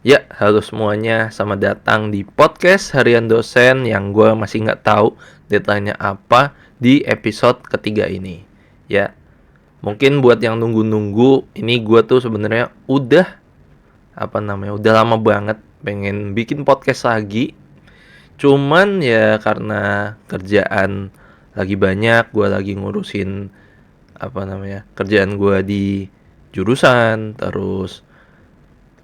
Ya, halo semuanya, selamat datang di podcast Harian Dosen yang gue masih nggak tahu deadline-nya apa di episode ketiga ini. Ya, mungkin buat yang nunggu-nunggu, ini gue tuh sebenarnya udah lama banget pengen bikin podcast lagi. Cuman ya karena kerjaan lagi banyak, gue lagi ngurusin kerjaan gue di jurusan, terus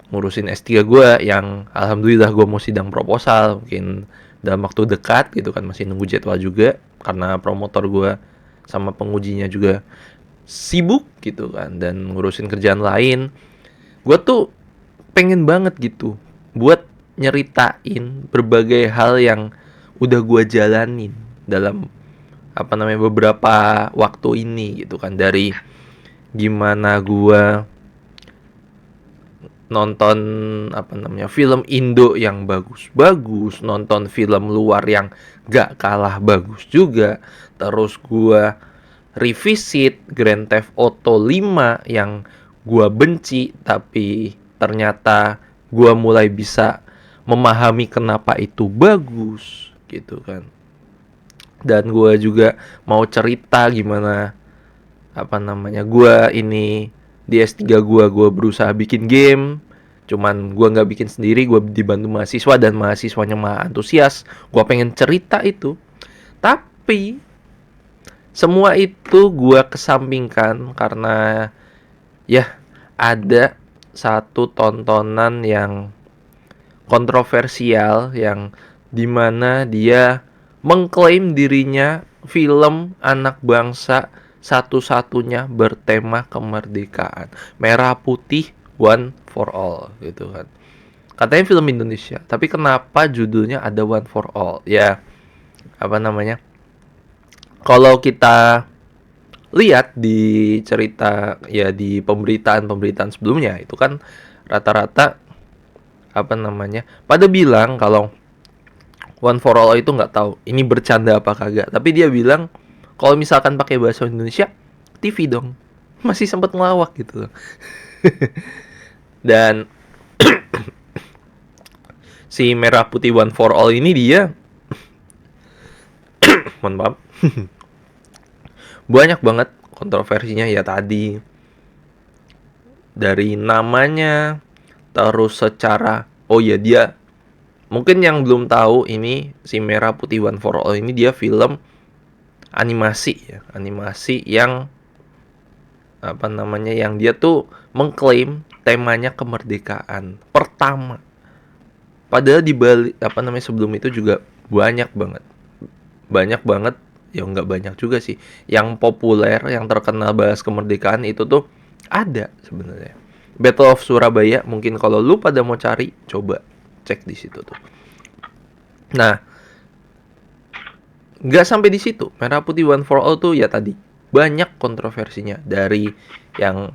ngurusin S3 gue yang alhamdulillah gue mau sidang proposal mungkin dalam waktu dekat gitu kan, masih nunggu jadwal juga karena promotor gue sama pengujinya juga sibuk gitu kan, dan ngurusin kerjaan lain. Gue tuh pengen banget gitu buat nyeritain berbagai hal yang udah gue jalanin dalam beberapa waktu ini gitu kan, dari gimana gue nonton film Indo yang bagus-bagus, nonton film luar yang gak kalah bagus juga, terus gua revisit Grand Theft Auto 5 yang gua benci, tapi ternyata gua mulai bisa memahami kenapa itu bagus gitu kan. Dan gua juga mau cerita gimana gua ini di S3 gua berusaha bikin game, cuman gua nggak bikin sendiri, gua dibantu mahasiswa dan mahasiswanya mah antusias. Gua pengen cerita itu, tapi semua itu gua kesampingkan karena ya ada satu tontonan yang kontroversial yang dimana dia mengklaim dirinya film anak bangsa satu-satunya bertema kemerdekaan, merah putih one for all gitu kan. Katanya film Indonesia, tapi kenapa judulnya ada one for all? Ya, apa namanya? Kalau kita lihat di cerita, ya di pemberitaan-pemberitaan sebelumnya itu kan rata-rata pada bilang kalau one for all itu nggak tahu ini bercanda apa kagak, tapi dia bilang kalau misalkan pakai bahasa Indonesia TV dong, masih sempat ngelawak gitu loh. Dan si merah putih one for all ini dia mohon maaf, banyak banget kontroversinya ya, tadi dari namanya, terus secara, oh ya dia, mungkin yang belum tahu, ini si merah putih one for all ini dia film animasi ya, animasi yang yang dia tuh mengklaim temanya kemerdekaan pertama. Padahal di Bali sebelum itu juga banyak banget ya, nggak banyak juga sih yang populer, yang terkenal bahas kemerdekaan itu tuh ada sebenarnya. Battle of Surabaya, mungkin kalau lu pada mau cari, coba cek di situ tuh. Nah, nggak sampai di situ. Merah Putih One for All tuh ya tadi banyak kontroversinya, dari yang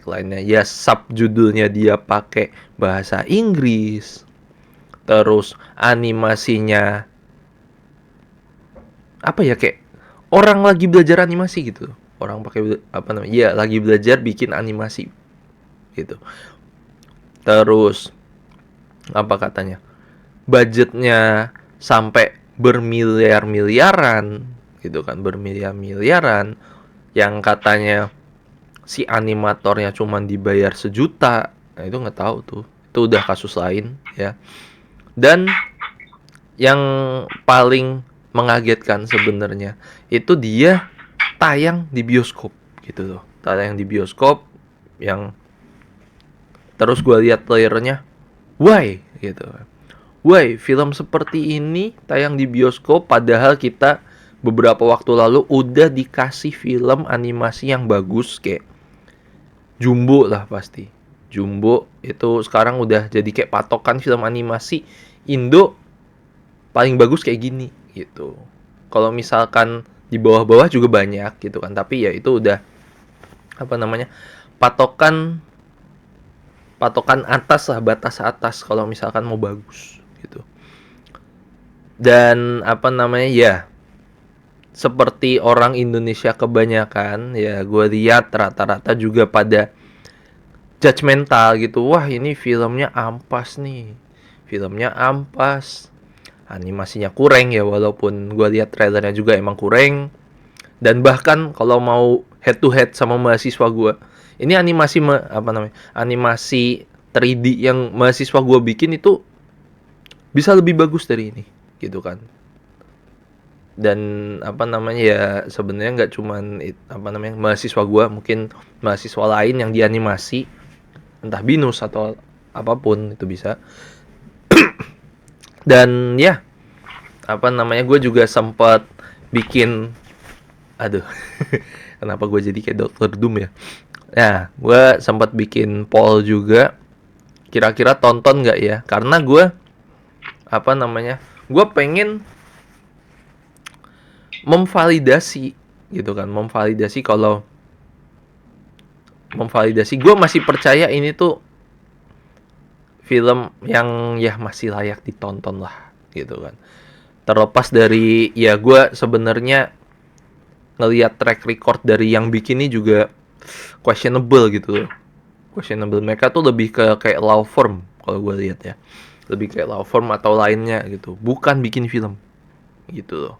lainnya ya, subjudulnya dia pakai bahasa Inggris, terus animasinya kayak orang lagi belajar animasi gitu, orang pakai ya lagi belajar bikin animasi gitu. Terus katanya budgetnya sampai bermiliar-miliaran gitu kan, bermiliar-miliaran, yang katanya si animatornya cuman dibayar 1 juta. Nah itu nggak tahu tuh, itu udah kasus lain ya. Dan yang paling mengagetkan sebenarnya itu dia tayang di bioskop gitu loh, tayang di bioskop yang terus gue lihat trailernya, why gitu, why film seperti ini tayang di bioskop padahal kita beberapa waktu lalu udah dikasih film animasi yang bagus kayak Jumbo lah, pasti Jumbo itu sekarang udah jadi kayak patokan film animasi Indo paling bagus kayak gini gitu. Kalau misalkan di bawah-bawah juga banyak gitu kan, tapi ya itu udah patokan patokan atas lah, batas atas kalau misalkan mau bagus gitu. Dan ya seperti orang Indonesia kebanyakan ya, gue lihat rata-rata juga pada judgmental gitu. Wah, ini filmnya ampas nih. Filmnya ampas. Animasinya kurang ya, walaupun gua lihat trailernya juga emang kurang. Dan bahkan kalau mau head to head sama mahasiswa gua, ini animasi apa namanya? Animasi 3D yang mahasiswa gua bikin itu bisa lebih bagus dari ini, gitu kan. Dan apa namanya ya, sebenarnya nggak cuman apa namanya mahasiswa gua, mungkin mahasiswa lain yang dianimasi, entah binus atau apapun itu bisa. Dan ya, apa namanya, gue juga sempat bikin, aduh, kenapa gue jadi kayak Dr. Doom ya. Nah, gue sempat bikin poll juga, kira-kira tonton nggak ya, karena gue apa namanya, gue pengen memvalidasi gitu kan, memvalidasi gue masih percaya ini tuh film yang ya masih layak ditonton lah gitu kan. Terlepas dari ya, gue sebenarnya ngelihat track record dari yang bikin ini juga questionable gitu loh. Questionable, mereka tuh lebih ke kayak law firm kalau gue lihat ya, lebih kayak law firm atau lainnya gitu, bukan bikin film gitu loh.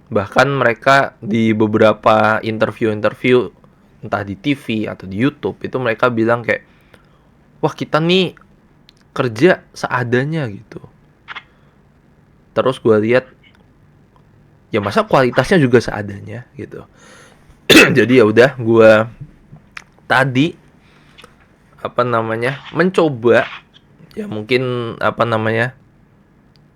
Bahkan mereka di beberapa interview entah di TV atau di YouTube itu mereka bilang kayak, wah kita nih kerja seadanya gitu. Terus gue lihat, ya masa kualitasnya juga seadanya gitu. Jadi ya udah, gue tadi apa namanya mencoba, ya mungkin apa namanya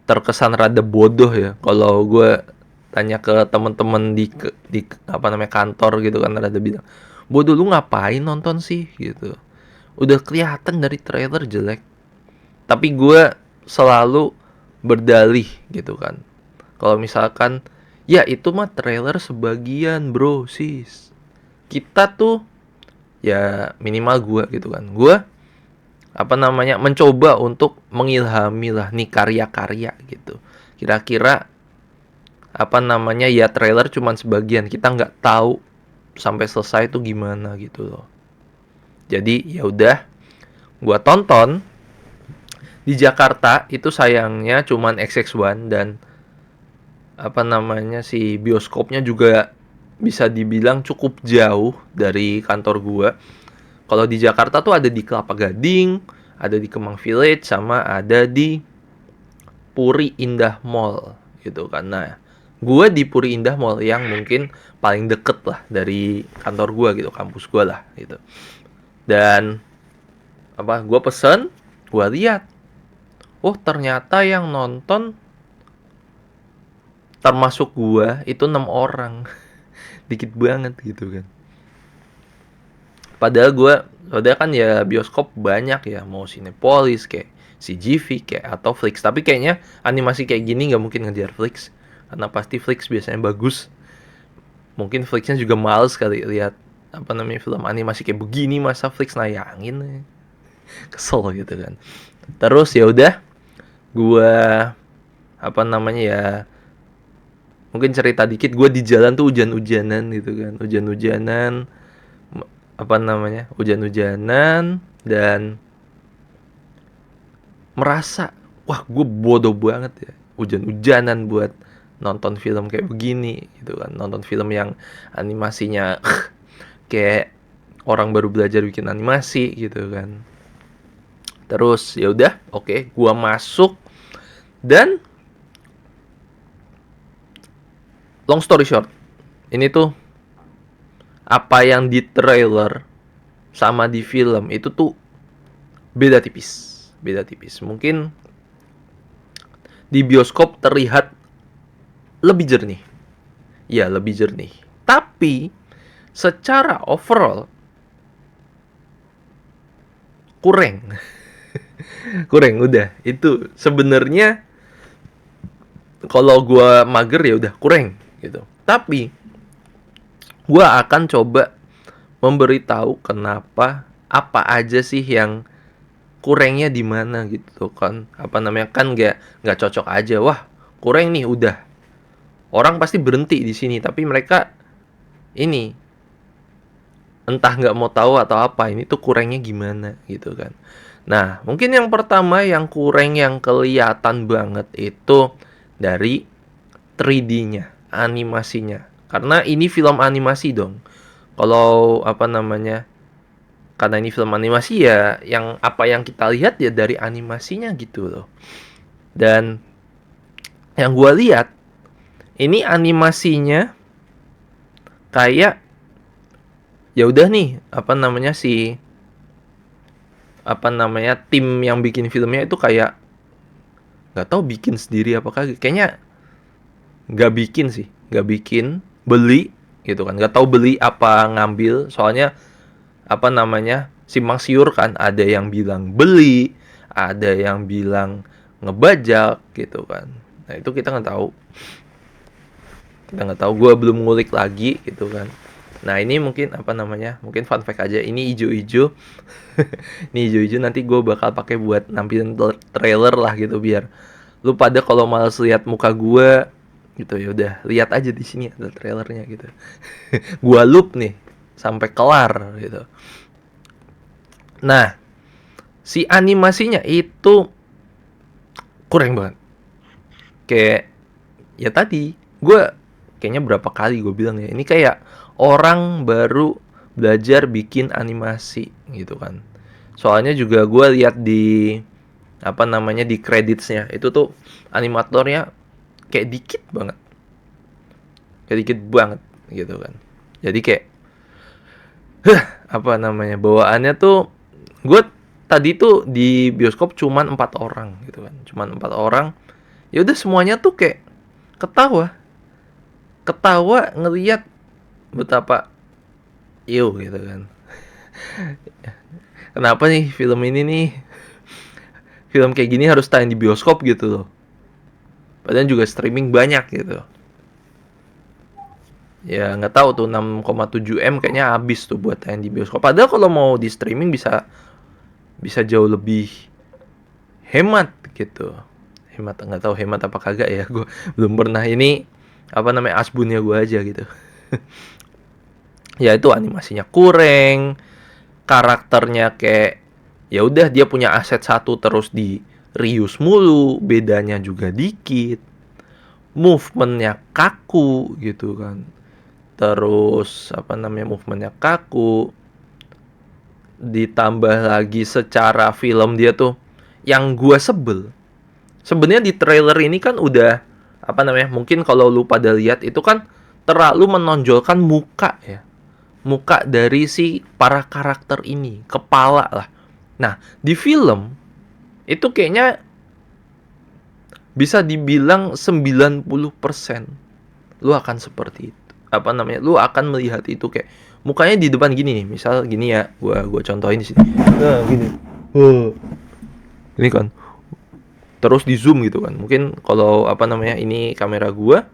terkesan rada bodoh ya kalau gue tanya ke teman-teman di apa namanya kantor gitu kan, rada bilang, bodoh lu ngapain nonton sih gitu, udah kelihatan dari trailer jelek. Tapi gue selalu berdalih gitu kan, kalau misalkan ya itu mah trailer sebagian bro sis, kita tuh ya minimal gue gitu kan, gue apa namanya mencoba untuk mengilhami lah nih karya-karya gitu. Kira-kira apa namanya ya, trailer cuman sebagian, kita nggak tahu sampai selesai itu gimana gitu loh. Jadi ya udah, gua tonton di Jakarta itu, sayangnya cuman XX1, dan apa namanya si bioskopnya juga bisa dibilang cukup jauh dari kantor gua. Kalau di Jakarta tuh ada di Kelapa Gading, ada di Kemang Village, sama ada di Puri Indah Mall gitu kan. Nah, gue di Puri Indah Mall yang mungkin paling deket lah dari kantor gue gitu, kampus gue lah gitu. Dan apa, gue pesen, gue lihat, oh ternyata yang nonton termasuk gue itu 6 orang. Dikit banget gitu kan. Padahal kan ya bioskop banyak ya, mau Cinepolis kayak CGV kayak atau Flix. Tapi kayaknya animasi kayak gini nggak mungkin ngejar Flix, karena pasti Flix biasanya bagus. Mungkin Flixnya juga males kali lihat apa namanya film animasi kayak begini, masa Flix nayangin, kesel gitu kan. Terus ya udah, gua apa namanya ya, mungkin cerita dikit, gue di jalan tuh hujan-hujanan gitu kan, hujan-hujanan apa namanya hujan-hujanan, dan merasa, wah gue bodoh banget ya hujan-hujanan buat nonton film kayak begini gitu kan, nonton film yang animasinya kayak orang baru belajar bikin animasi gitu kan. Terus ya udah, oke, gue masuk, dan long story short, ini tuh apa yang di trailer sama di film itu tuh beda tipis. Mungkin di bioskop terlihat lebih jernih. Ya, lebih jernih. Tapi secara overall kurang. Kurang udah. Itu sebenarnya kalau gua mager ya udah kurang gitu. Tapi gua akan coba memberitahu kenapa, apa aja sih yang kurangnya di mana gitu kan. Apa namanya, kan nggak cocok aja. Wah, kurang nih udah. Orang pasti berhenti di sini, tapi mereka ini entah nggak mau tahu atau apa, ini tuh kurangnya gimana gitu kan. Nah, mungkin yang pertama yang kurang yang kelihatan banget itu dari 3D-nya, animasinya. Karena ini film animasi dong. Kalau apa namanya? Karena ini film animasi ya, yang apa yang kita lihat ya dari animasinya gitu loh. Dan yang gua lihat ini animasinya kayak ya udah nih, apa namanya tim yang bikin filmnya itu kayak nggak tahu bikin sendiri apakah kayaknya nggak bikin sih, nggak bikin, beli gitu kan, nggak tahu beli apa ngambil, soalnya apa namanya simpang siur kan, ada yang bilang beli, ada yang bilang ngebajak gitu kan. Nah itu kita nggak tahu, gue belum ngulik lagi gitu kan. Nah ini mungkin apa namanya, mungkin fun fact aja, ini ijo-ijo. Ini ijo-ijo nanti gue bakal pakai buat nampilin trailer lah gitu, biar lu pada kalau males lihat muka gue gitu ya udah lihat aja di sini ada trailernya gitu. Gua loop nih sampai kelar gitu. Nah, si animasinya itu kurang banget. Kayak ya tadi gue kayaknya berapa kali gue bilang ya, ini kayak orang baru belajar bikin animasi gitu kan. Soalnya juga gue lihat di apa namanya di creditsnya itu tuh animatornya kayak dikit banget, gitu kan. Jadi kayak apa namanya bawaannya tuh, gue tadi tuh di bioskop cuman 4 orang gitu kan, cuman 4 orang. Ya udah semuanya tuh kayak ketawa ketawa ngelihat betapa gitu kan. Kenapa nih film ini nih, film kayak gini harus tayang di bioskop gitu loh, padahal juga streaming banyak gitu. Ya nggak tahu tuh 6,7 M kayaknya habis tuh buat tayang di bioskop, padahal kalau mau di streaming bisa bisa jauh lebih hemat gitu. Hemat, nggak tahu hemat apa kagak ya, gue belum pernah ini apa namanya asbunnya gue aja gitu. Ya itu animasinya kurang, karakternya kayak ya udah dia punya aset satu terus di reuse mulu, bedanya juga dikit, movementnya kaku gitu kan. Terus apa namanya movementnya kaku, ditambah lagi secara film dia tuh yang gua sebel. Sebenarnya di trailer ini kan udah apa namanya, mungkin kalau lu pada lihat itu kan terlalu menonjolkan muka ya, muka dari si para karakter ini, kepala lah. Nah di film itu kayaknya bisa dibilang 90% lu akan seperti itu, apa namanya, lu akan melihat itu kayak mukanya di depan gini nih, misal gini ya, gua contohin di sini, nah gini, ini kan, terus di zoom gitu kan, mungkin kalau apa namanya ini kamera gua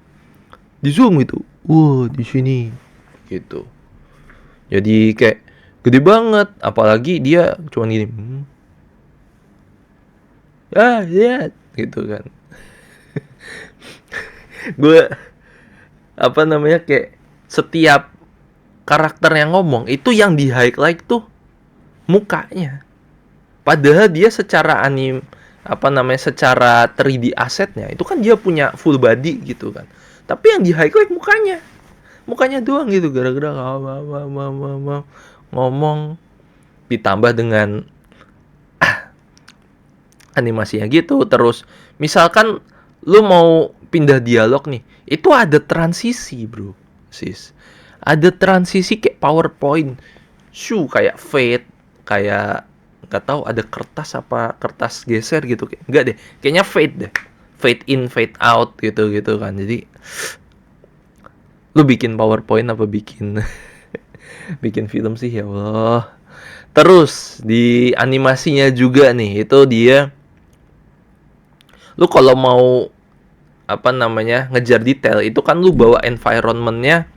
di zoom gitu, di sini gitu, jadi kayak gede banget, apalagi dia cuman gini, ya gitu kan. Gue apa namanya kayak setiap karakter yang ngomong itu yang di highlight tuh mukanya, padahal dia secara apa namanya secara 3D asetnya itu kan dia punya full body gitu kan, tapi yang di highlight mukanya doang gitu, gara-gara ngomong, ditambah dengan animasinya gitu. Terus misalkan lu mau pindah dialog nih, itu ada transisi bro, sis, ada transisi kayak PowerPoint, kayak fade, kayak nggak tahu ada kertas apa kertas geser gitu, kayak nggak deh, kayaknya fade deh, fade in fade out gitu gitu kan. Jadi lu bikin PowerPoint apa bikin bikin film sih ya Allah. Terus di animasinya juga nih, itu dia lu kalau mau apa namanya ngejar detail itu kan lu bawa environmentnya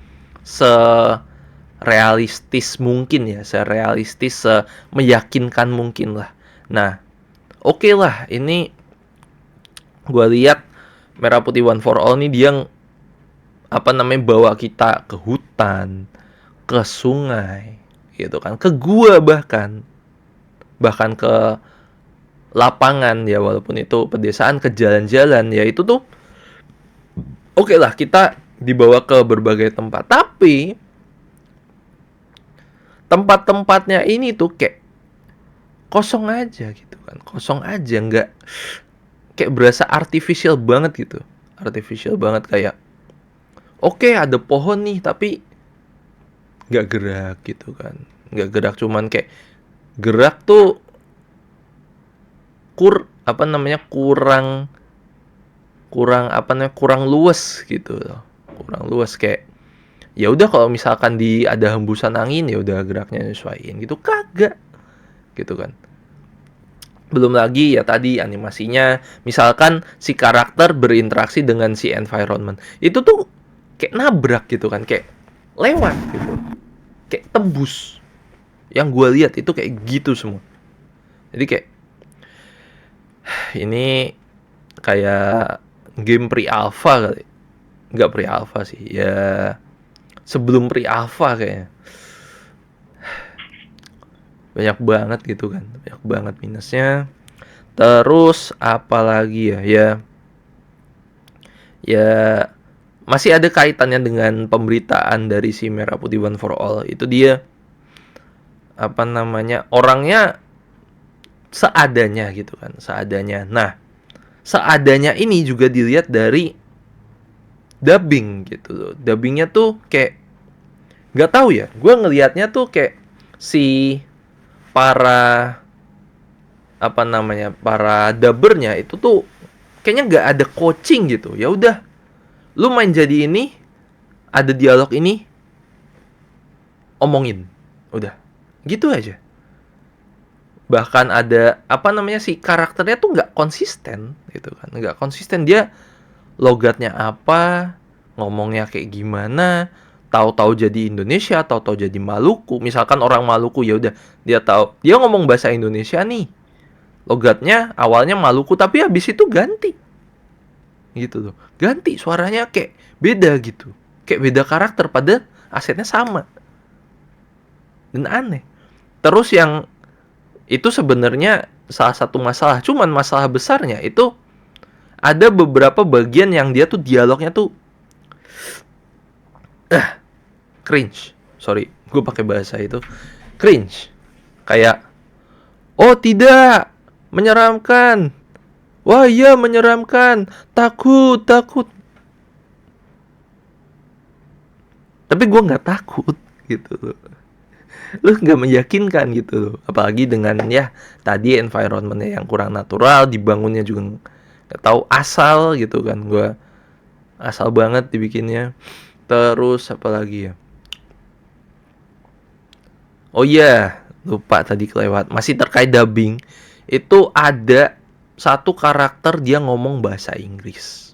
se realistis mungkin ya, serealistis, meyakinkan mungkin lah. Nah, oke lah, ini gue lihat Merah Putih One for All nih dia apa namanya bawa kita ke hutan, ke sungai, gitu kan, ke gua bahkan ke lapangan ya, walaupun itu pedesaan, ke jalan-jalan ya, itu tuh oke lah kita dibawa ke berbagai tempat, tapi tempat-tempatnya ini tuh kayak kosong aja gitu kan, kosong aja, nggak, kayak berasa artificial banget gitu, artificial banget, kayak oke ada pohon nih tapi nggak gerak gitu kan, nggak gerak, cuman kayak gerak tuh kurang kurang luas gitu loh, kurang luas, kayak ya udah kalau misalkan ada hembusan angin ya udah geraknya nyesuaiin gitu, kagak gitu kan. Belum lagi ya tadi animasinya, misalkan si karakter berinteraksi dengan si environment, itu tuh kayak nabrak gitu kan, kayak lewat gitu, kayak tembus. Yang gue lihat itu kayak gitu semua. Jadi kayak ini kayak game pre-alpha kali. Nggak pre-alpha sih, ya sebelum pre-alpha kayaknya. Banyak banget gitu kan, banyak banget minusnya. Terus apalagi ya masih ada kaitannya dengan pemberitaan dari si Merah Putih One for All. Itu dia orangnya seadanya gitu kan, seadanya. Nah, seadanya ini juga dilihat dari dubbing gitu loh. Dubbingnya tuh kayak nggak tahu ya, gue ngelihatnya tuh kayak si para para dubbernya itu tuh kayaknya nggak ada coaching gitu. Ya udah, lu main jadi ini, ada dialog ini, omongin, udah gitu aja. Bahkan ada si karakternya tuh nggak konsisten gitu kan, nggak konsisten, dia logatnya apa, ngomongnya kayak gimana, tahu-tahu jadi Indonesia, tahu-tahu jadi Maluku. Misalkan orang Maluku, ya udah dia ngomong bahasa Indonesia nih, logatnya awalnya Maluku tapi habis itu ganti gitu loh, ganti suaranya kayak beda gitu, kayak beda karakter padahal asetnya sama, dan aneh. Terus yang itu sebenarnya salah satu masalah, cuman masalah besarnya itu ada beberapa bagian yang dia tuh dialognya tuh cringe. Sorry, gue pakai bahasa itu, cringe. Kayak, oh tidak, menyeramkan. Wah iya menyeramkan, takut. Tapi gue nggak takut gitu loh. Lu nggak meyakinkan gitu loh. Apalagi dengan ya tadi environmentnya yang kurang natural, dibangunnya juga nggak tahu asal gitu kan. Gue asal banget dibikinnya. Terus apa lagi ya? Oh iya, lupa tadi kelewat. Masih terkait dubbing, itu ada satu karakter dia ngomong bahasa Inggris.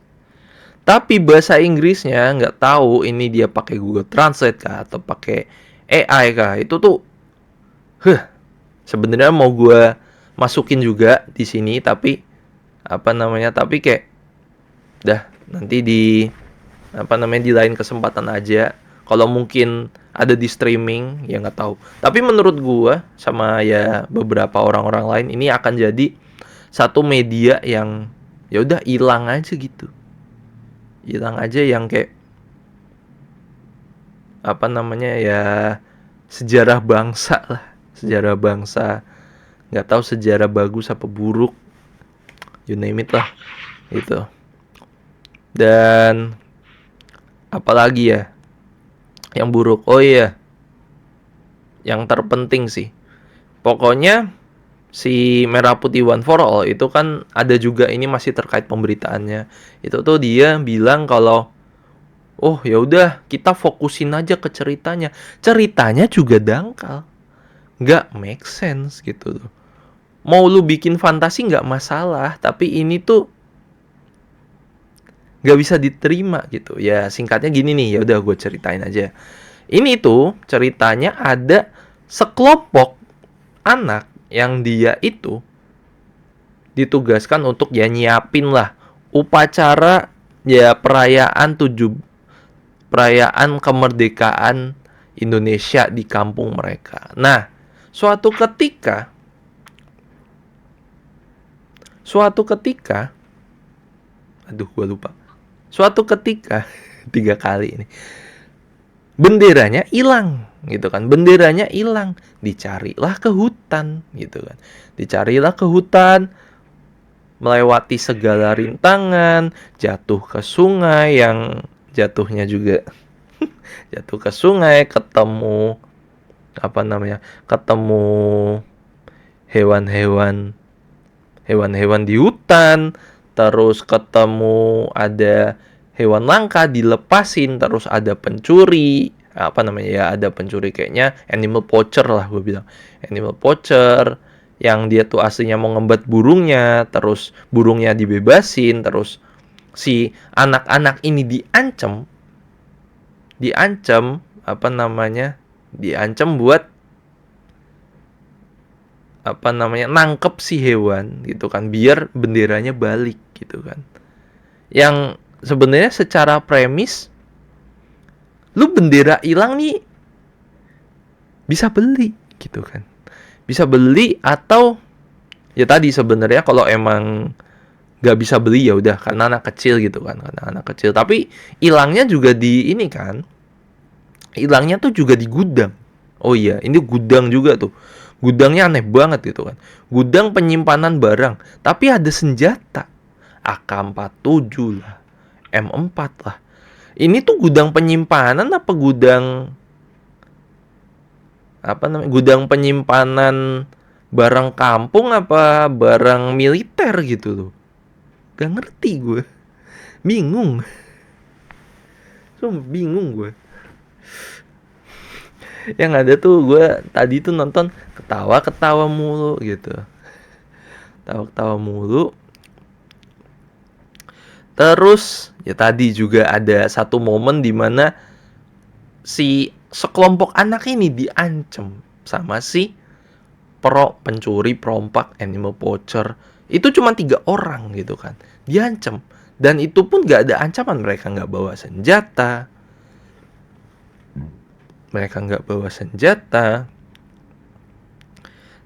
Tapi bahasa Inggrisnya nggak tahu ini dia pakai Google Translate kah atau pakai AI kah. Itu tuh sebenarnya mau gue masukin juga di sini, tapi tapi kayak dah nanti di di lain kesempatan aja. Kalau mungkin ada di streaming ya nggak tahu. Tapi menurut gue sama ya beberapa orang-orang lain, ini akan jadi satu media yang ya udah hilang aja gitu. Hilang aja, yang kayak ya sejarah bangsa lah, sejarah bangsa. Nggak tahu sejarah bagus apa buruk, you name it lah gitu. Dan apalagi ya yang buruk, oh iya, yang terpenting sih, pokoknya si Merah Putih One for All itu kan ada juga, ini masih terkait pemberitaannya. Itu tuh dia bilang kalau oh ya udah kita fokusin aja ke ceritanya. Ceritanya juga dangkal, nggak make sense gitu loh. Mau lu bikin fantasi nggak masalah, tapi ini tuh nggak bisa diterima gitu. Ya singkatnya gini nih, ya udah gue ceritain aja. Ini tuh ceritanya ada sekelompok anak yang dia itu ditugaskan untuk ya nyiapin lah upacara ya perayaan kemerdekaan Indonesia di kampung mereka. Nah, suatu ketika aduh gue lupa. Suatu ketika 3 kali ini benderanya hilang gitu kan. Benderanya hilang, dicarilah ke hutan gitu kan. Dicarilah ke hutan, melewati segala rintangan, jatuh ke sungai yang jatuhnya juga jatuh ke sungai, ketemu ketemu hewan-hewan di hutan, terus ketemu ada hewan langka dilepasin, terus ada pencuri, ada pencuri kayaknya animal poacher lah gue bilang. Animal poacher yang dia tuh aslinya mau ngembat burungnya, terus burungnya dibebasin, terus si anak-anak ini diancam buat nangkep si hewan gitu kan, biar benderanya balik gitu kan. Yang sebenarnya secara premis, lu bendera hilang nih bisa beli gitu kan, bisa beli, atau ya tadi sebenarnya kalau emang nggak bisa beli ya udah karena anak kecil gitu kan, karena anak kecil. Tapi hilangnya juga di ini kan, hilangnya tuh juga di gudang. Oh iya, ini gudang juga tuh. Gudangnya aneh banget gitu kan. Gudang penyimpanan barang, tapi ada senjata. AK-47 lah, M4 lah. Ini tuh gudang penyimpanan apa gudang gudang penyimpanan barang kampung apa barang militer gitu loh. Gak ngerti gue. Bingung. Bingung gue. Yang ada tuh gue tadi tuh nonton ketawa-ketawa mulu gitu. Ketawa-ketawa mulu. Terus ya tadi juga ada satu momen di mana si sekelompok anak ini diancam sama si pencuri, perompak, animal poacher. Itu cuma 3 orang gitu kan. Diancam. Dan itu pun gak ada ancaman. Mereka gak bawa senjata.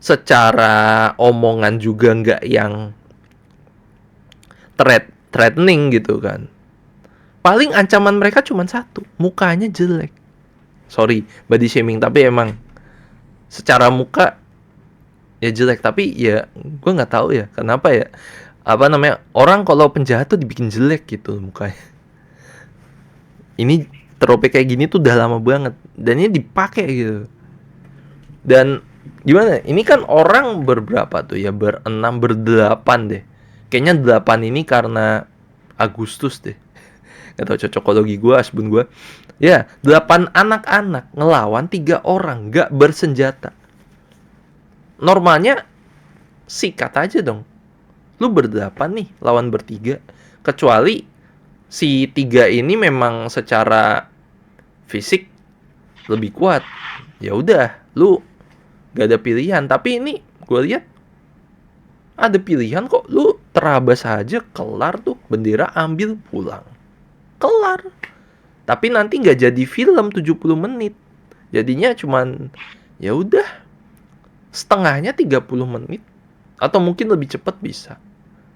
Secara omongan juga gak yang threatening gitu kan. Paling ancaman mereka cuma satu, mukanya jelek. Sorry, body shaming, tapi emang secara muka ya jelek. Tapi ya gue nggak tahu ya kenapa ya, orang kalau penjahat tuh dibikin jelek gitu mukanya. Ini trope kayak gini tuh udah lama banget dan ini dipakai gitu. Dan gimana, ini kan orang berberapa tuh ya, berdelapan deh. Kayaknya 8 ini karena Agustus deh. Gak tau cocokologi gue, asbun gue. Ya, 8 anak-anak ngelawan 3 orang gak bersenjata. Normalnya sikat aja dong. Lu berdelapan nih lawan bertiga. Kecuali si 3 ini memang secara fisik lebih kuat. Ya udah, lu gak ada pilihan. Tapi ini gue lihat ada pilihan kok. Lu terabas aja, kelar tuh, bendera ambil pulang. Kelar. Tapi nanti nggak jadi film 70 menit. Jadinya cuman ya udah setengahnya 30 menit. Atau mungkin lebih cepat bisa.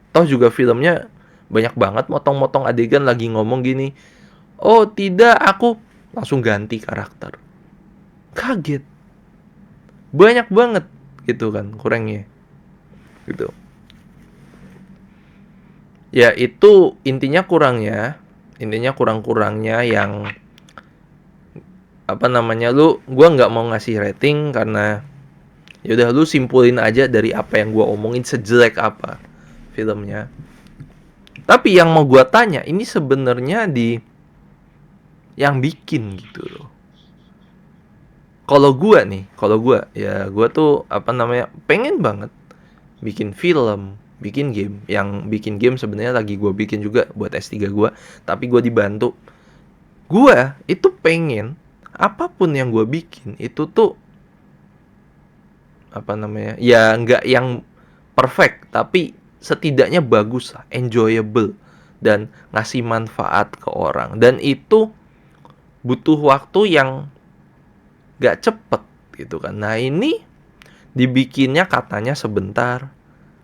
Toh juga filmnya banyak banget motong-motong adegan lagi ngomong gini. Oh tidak, aku langsung ganti karakter. Kaget. Banyak banget gitu kan kurangnya. Gitu. Ya itu intinya kurangnya yang gua nggak mau ngasih rating karena ya udah lu simpulin aja dari apa yang gua omongin sejelek apa filmnya. Tapi yang mau gua tanya ini sebenarnya di yang bikin gitu loh. Kalau gua tuh pengen banget bikin film, bikin game. Yang bikin game sebenarnya lagi gue bikin juga buat S3 gue, tapi gue dibantu. Gue itu pengen apapun yang gue bikin itu tuh ya nggak yang perfect, tapi setidaknya bagus lah, enjoyable, dan ngasih manfaat ke orang. Dan itu butuh waktu yang gak cepet gitu kan. Nah ini dibikinnya katanya sebentar,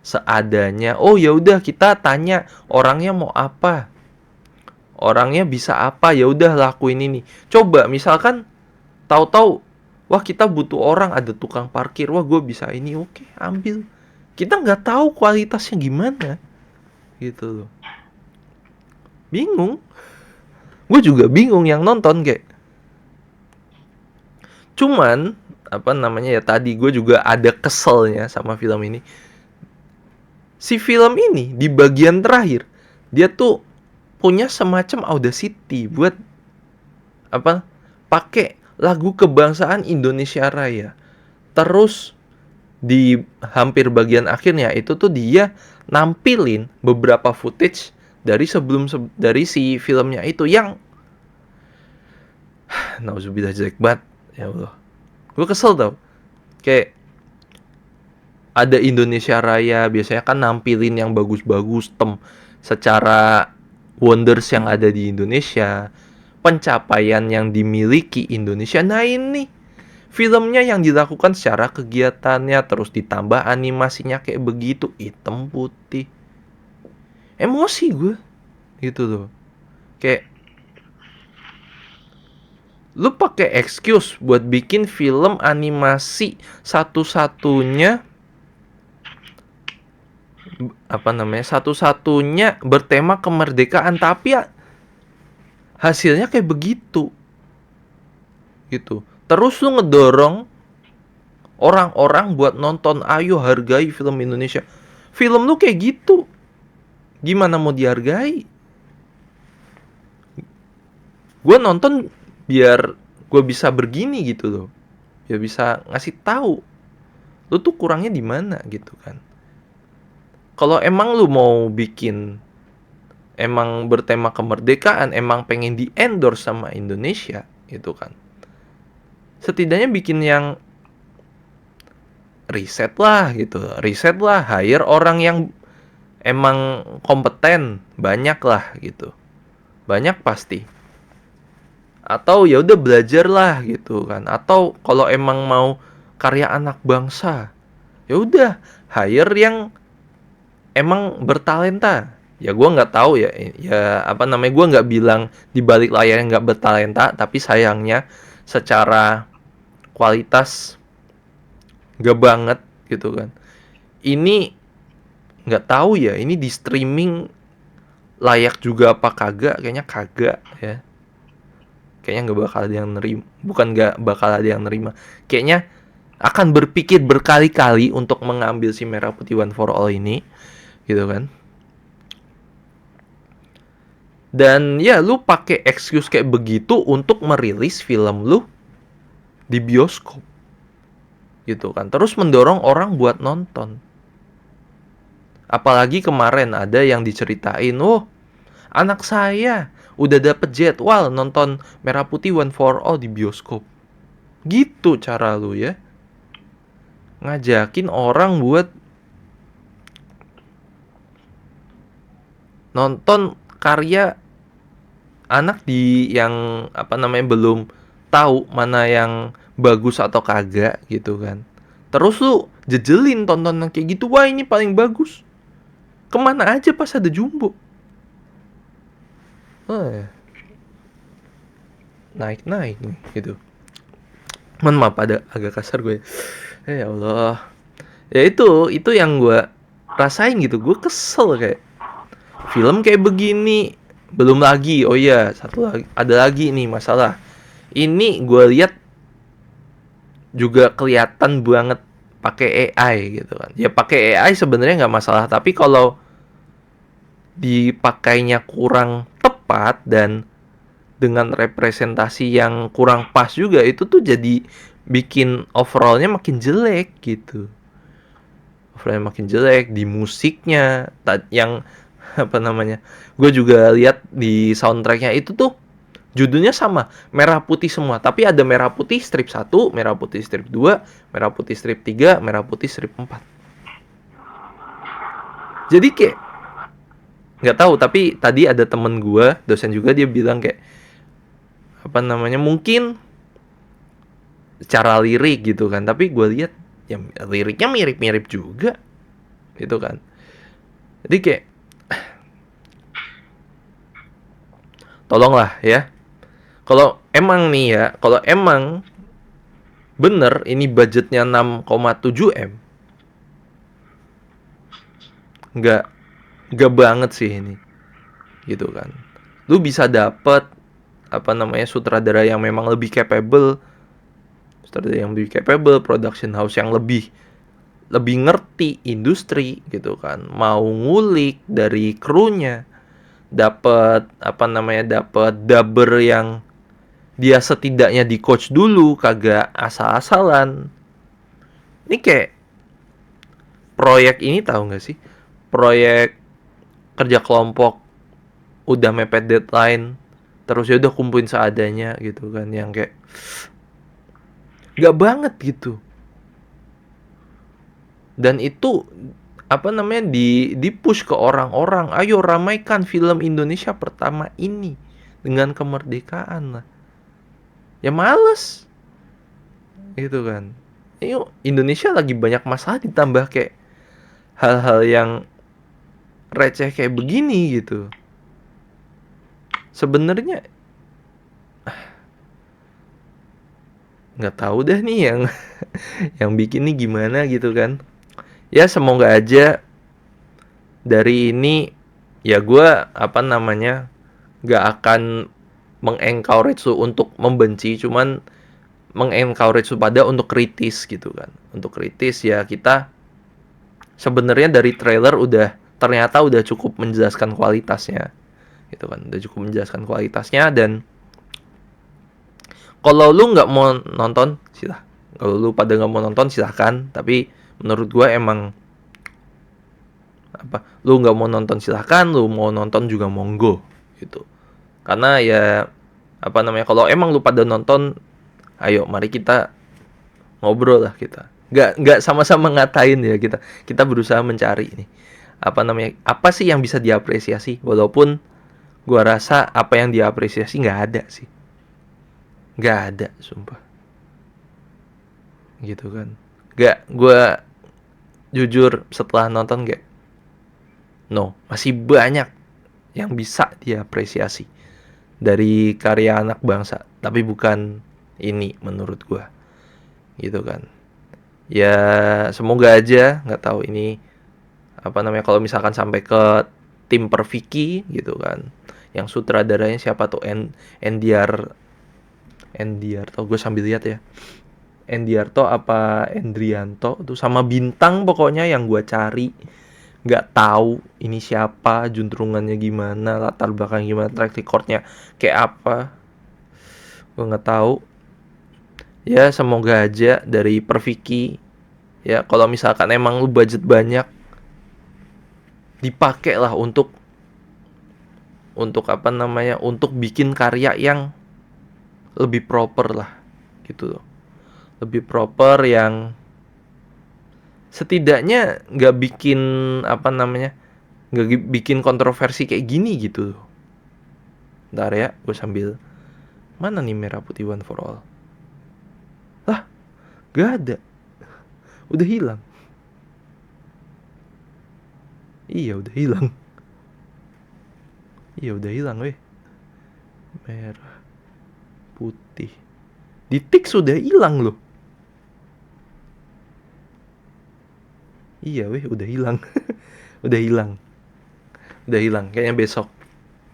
seadanya. Oh ya udah, kita tanya orangnya mau apa, orangnya bisa apa, ya udah lakuin ini. Coba misalkan tahu-tahu, wah kita butuh orang, ada tukang parkir, wah gue bisa ini, oke ambil. Kita nggak tahu kualitasnya gimana gitu loh. Bingung. Gue juga bingung yang nonton kayak. Cuman apa namanya ya, tadi gue juga ada keselnya sama film ini. Si film ini di bagian terakhir dia tuh punya semacam audacity buat apa, pakai lagu kebangsaan Indonesia Raya. Terus di hampir bagian akhirnya itu tuh dia nampilin beberapa footage dari dari si filmnya itu yang nauzubillah jelek banget. Ya Allah, gue kesel tau. Kayak ada Indonesia Raya biasanya kan nampilin yang bagus-bagus secara wonders yang ada di Indonesia, pencapaian yang dimiliki Indonesia. Nah ini filmnya yang dilakukan secara kegiatannya, terus ditambah animasinya kayak begitu, hitam putih. Emosi gue gitu loh. Kayak lu pakai excuse buat bikin film animasi satu-satunya apa namanya, satu-satunya bertema kemerdekaan, tapi ya hasilnya kayak begitu gitu. Terus lu ngedorong orang-orang buat nonton, ayo hargai film Indonesia. Film lu kayak gitu, gimana mau dihargai? Gue nonton biar gue bisa begini gitu loh, biar bisa ngasih tahu lu tuh kurangnya di mana gitu kan. Kalau emang lu mau bikin emang bertema kemerdekaan, emang pengen di endorse sama Indonesia gitu kan, setidaknya bikin yang riset lah gitu, riset lah, hire orang yang emang kompeten, banyak lah gitu, banyak pasti. Atau ya udah belajar lah gitu kan. Atau kalau emang mau karya anak bangsa, ya udah hire yang emang bertalenta. Ya gue nggak tahu ya, ya apa namanya, gue nggak bilang di balik layar yang nggak bertalenta, tapi sayangnya secara kualitas nggak banget gitu kan. Ini nggak tahu ya, ini di streaming layak juga apa kagak? Kayaknya kagak ya. Kayaknya nggak bakal ada yang nerima, bukan nggak bakal ada yang nerima, kayaknya akan berpikir berkali-kali untuk mengambil si Merah Putih One for All ini gitu kan. Dan ya lu pakai excuse kayak begitu untuk merilis film lu di bioskop gitu kan, terus mendorong orang buat nonton. Apalagi kemarin ada yang diceritain, oh anak saya udah dapet jadwal nonton Merah Putih One for All di bioskop. Gitu cara lu ya, ngajakin orang buat nonton karya anak di yang apa namanya belum tahu mana yang bagus atau kagak gitu kan. Terus lu jejelin tontonan kayak gitu, wah ini paling bagus. Kemana aja pas ada Jumbo? Naik-naik nih gitu. Mohon maaf ada agak kasar gue. Ya Allah. Ya itu yang gue rasain gitu. Gue kesel kayak film kayak begini. Belum lagi, oh iya, satu lagi, ada lagi nih masalah. Ini gue lihat juga kelihatan banget pakai AI gitu kan. Ya pakai AI sebenarnya nggak masalah, tapi kalau dipakainya kurang tepat dan dengan representasi yang kurang pas juga, itu tuh jadi bikin overallnya makin jelek gitu. Overallnya makin jelek di musiknya, yang apa namanya, gue juga lihat di soundtracknya itu tuh judulnya sama, merah putih semua, tapi ada merah putih strip 1, merah putih strip 2, merah putih strip 3, merah putih strip 4. Jadi kayak nggak tahu, tapi tadi ada temen gue, dosen juga, dia bilang kayak apa namanya, mungkin secara lirik gitu kan, tapi gue lihat ya liriknya mirip-mirip juga gitu kan. Jadi kayak tolonglah ya, kalau emang nih ya, kalau emang bener ini budgetnya 6,7 M, nggak nggak banget sih ini gitu kan. Lu bisa dapet apa namanya sutradara yang memang lebih capable, production house yang lebih lebih ngerti industri gitu kan, mau ngulik dari krunya, dapat apa namanya dapat dubber yang dia setidaknya di coach dulu, kagak asal-asalan. Ini kayak proyek ini tahu nggak sih, proyek kerja kelompok udah mepet deadline terus ya udah kumpulin seadanya gitu kan, yang kayak nggak banget gitu. Dan itu apa namanya di push ke orang-orang, ayo ramaikan film Indonesia pertama ini dengan kemerdekaan lah. Ya males gitu kan. Yuk, Indonesia lagi banyak masalah ditambah kayak hal-hal yang receh kayak begini gitu. Sebenarnya nggak tahu deh nih yang yang bikin nih gimana gitu kan. Ya semoga aja dari ini ya gue apa namanya nggak akan mengencourage lu untuk membenci, cuman mengencourage lu pada untuk kritis gitu kan. Untuk kritis ya, kita sebenarnya dari trailer ternyata udah cukup menjelaskan kualitasnya gitu kan, udah cukup menjelaskan kualitasnya. Dan kalau lu nggak mau nonton kalau lu pada nggak mau nonton silahkan, tapi menurut gue emang apa, lu nggak mau nonton silahkan, lu mau nonton juga monggo gitu. Karena ya apa namanya, kalau emang lu pada nonton, ayo mari kita ngobrol lah, kita nggak sama-sama ngatain ya, kita berusaha mencari nih apa namanya, apa sih yang bisa diapresiasi. Walaupun gua rasa apa yang diapresiasi nggak ada sih, nggak ada sumpah gitu kan. Nggak, gua jujur setelah nonton kayak masih banyak yang bisa diapresiasi dari karya anak bangsa, tapi bukan ini menurut gua gitu kan. Ya semoga aja, nggak tahu ini apa namanya, kalau misalkan sampai ke tim per Vicky gitu kan, yang sutradaranya siapa tuh, Endiarto, gue sambil lihat ya, Endiarto apa Endrianto tuh, sama bintang pokoknya yang gue cari, nggak tahu ini siapa, juntrungannya gimana, latar belakang gimana, track recordnya kayak apa, gue nggak tahu. Ya semoga aja dari Perviki ya, kalau misalkan emang lu budget banyak, dipakai lah untuk apa namanya, untuk bikin karya yang lebih proper lah gitu loh, lebih proper yang setidaknya nggak bikin apa namanya, nggak bikin kontroversi kayak gini gitu loh. Bentar ya, gue sambil, mana nih Merah Putih One for All, lah gak ada, udah hilang. Iya udah hilang. Iya udah hilang weh. Merah Putih di tik sudah hilang loh. Iya weh, udah hilang. Udah hilang. Udah hilang. Kayaknya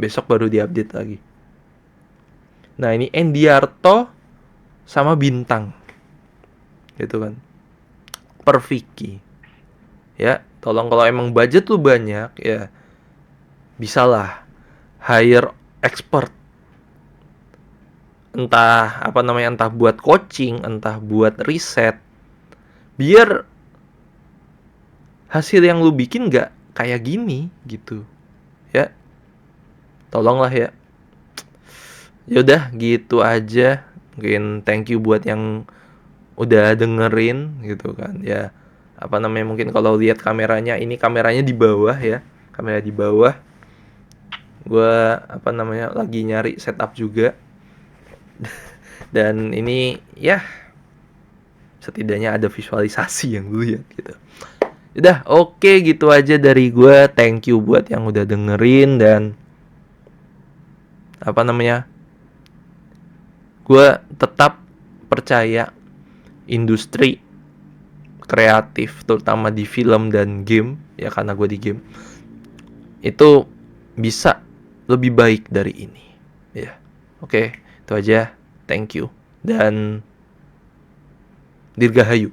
besok baru diupdate lagi. Nah ini Endiarto sama Bintang, gitu kan, per Vicky. Ya tolong, kalau emang budget lu banyak ya, bisalah hire expert, entah apa namanya, entah buat coaching, entah buat riset, biar hasil yang lu bikin nggak kayak gini gitu ya. Tolonglah ya. Yaudah gitu aja, mungkin thank you buat yang udah dengerin gitu kan ya. Apa namanya, mungkin kalau lihat kameranya, ini kameranya di bawah ya, kamera di bawah. Gue apa namanya lagi nyari setup juga. Dan ini ya setidaknya ada visualisasi yang lu lihat gitu. Udah, oke gitu aja dari gue. Thank you buat yang udah dengerin, dan apa namanya, gue tetap percaya industri kreatif terutama di film dan game, ya karena gue di game, itu bisa lebih baik dari ini ya. Oke, itu aja. Thank you dan Dirgahayu.